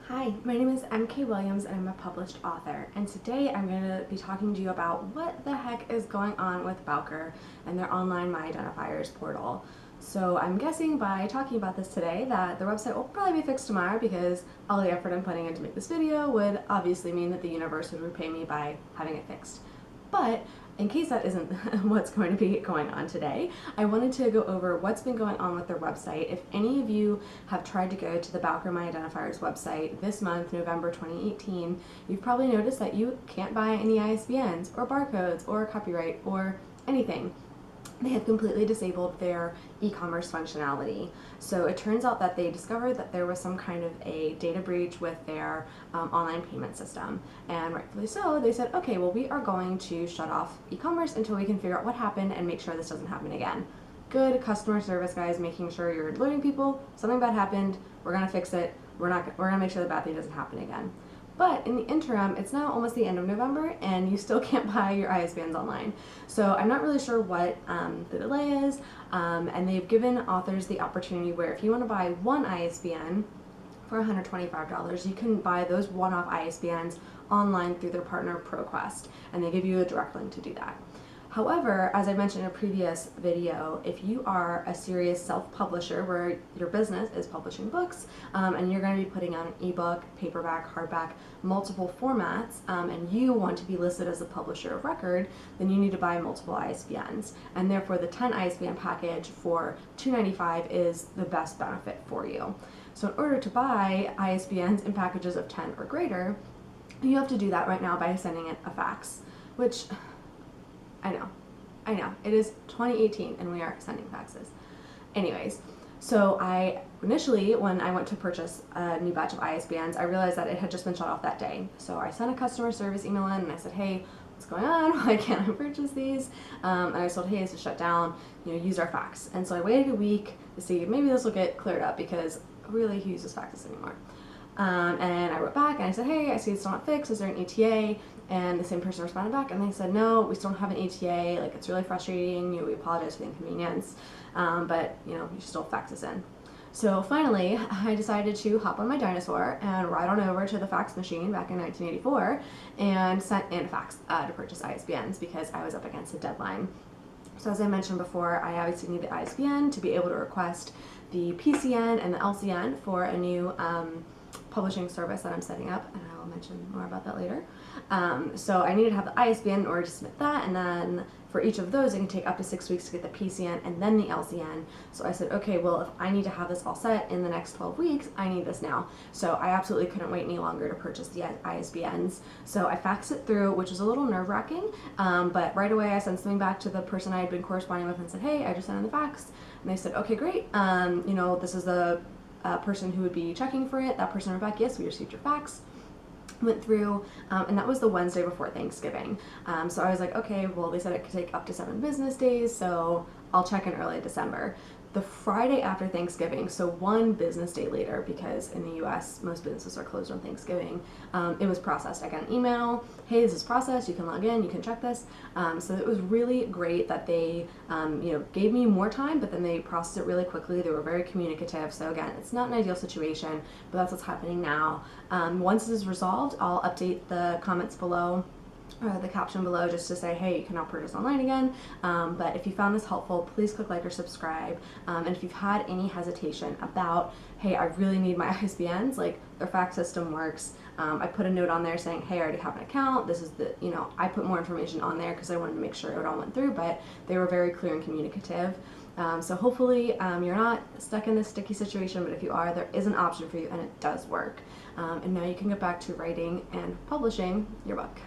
Hi, my name is MK Williams and I'm a published author, and today I'm going to be talking to you about what the heck is going on with Bowker and their online My Identifiers portal. So I'm guessing by talking about this today that their website will probably be fixed tomorrow because all the effort I'm putting in to make this video would obviously mean that the universe would repay me by having it fixed. But in case that isn't what's going to be going on today, I wanted to go over what's been going on with their website. If any of you have tried to go to the Bowker My Identifiers website this month, November 2018, you've probably noticed that you can't buy any ISBNs or barcodes or copyright or anything. They have completely disabled their e-commerce functionality. So it turns out that they discovered that there was some kind of a data breach with their online payment system. And rightfully so, they said, okay, well, we are going to shut off e-commerce until we can figure out what happened and make sure this doesn't happen again. Good customer service, guys, making sure you're alerting people, something bad happened, we're gonna fix it, we're gonna make sure the bad thing doesn't happen again. But in the interim, it's now almost the end of November and you still can't buy your ISBNs online. So I'm not really sure what the delay is, and they've given authors the opportunity where if you want to buy one ISBN for $125, you can buy those one-off ISBNs online through their partner ProQuest, and they give you a direct link to do that. However, as I mentioned in a previous video, if you are a serious self-publisher where your business is publishing books and you're going to be putting out an ebook, paperback, hardback, multiple formats, and you want to be listed as a publisher of record, then you need to buy multiple ISBNs. And therefore the 10 ISBN package for $295 is the best benefit for you. So in order to buy ISBNs in packages of 10 or greater, you have to do that right now by sending it a fax, which I know, it is 2018 and we are sending faxes. Anyways, so initially when I went to purchase a new batch of ISBNs, I realized that it had just been shut off that day. So I sent a customer service email in and I said, hey, what's going on? Why can't I purchase these? And I was told, hey, it's a shutdown, use our fax. And so I waited a week to see maybe this will get cleared up because really who uses faxes anymore? And I wrote back and I said, hey, I see it's still not fixed, is there an ETA? And the same person responded back and they said, no, we still don't have an ETA, like it's really frustrating, we apologize for the inconvenience, but you should still fax us in. So finally, I decided to hop on my dinosaur and ride on over to the fax machine back in 1984 and sent in a fax to purchase ISBNs because I was up against a deadline. So as I mentioned before, I obviously need the ISBN to be able to request the PCN and the LCN for a new publishing service that I'm setting up, and I will mention more about that later. So I needed to have the ISBN in order to submit that, and then for each of those it can take up to 6 weeks to get the PCN and then the LCN. So I said, okay, well, if I need to have this all set in the next 12 weeks, I need this now. So I absolutely couldn't wait any longer to purchase the ISBNs. So I faxed it through, which was a little nerve-wracking, but right away I sent something back to the person I had been corresponding with and said, hey, I just sent in the fax. And they said, okay, great, this is the person who would be checking for it. That person wrote back, yes, we received your fax. Went through, and that was the Wednesday before Thanksgiving. So I was like, okay, well, they said it could take up to 7 business days, so I'll check in early December. The Friday after Thanksgiving, so 1 business day later, because in the US most businesses are closed on Thanksgiving, it was processed. I got an email, hey, this is processed, you can log in, you can check this. So it was really great that they gave me more time, but then they processed it really quickly. They were very communicative. So again, it's not an ideal situation, but that's what's happening now. Once this is resolved, I'll update the comments below, the caption below, just to say, hey, you can now purchase online again. But if you found this helpful, please click like or subscribe. And if you've had any hesitation about, hey, I really need my ISBNs, like their fax system works. I put a note on there saying, hey, I already have an account. This is the, I put more information on there because I wanted to make sure it all went through, but they were very clear and communicative. So hopefully you're not stuck in this sticky situation, but if you are, there is an option for you and it does work. And now you can get back to writing and publishing your book.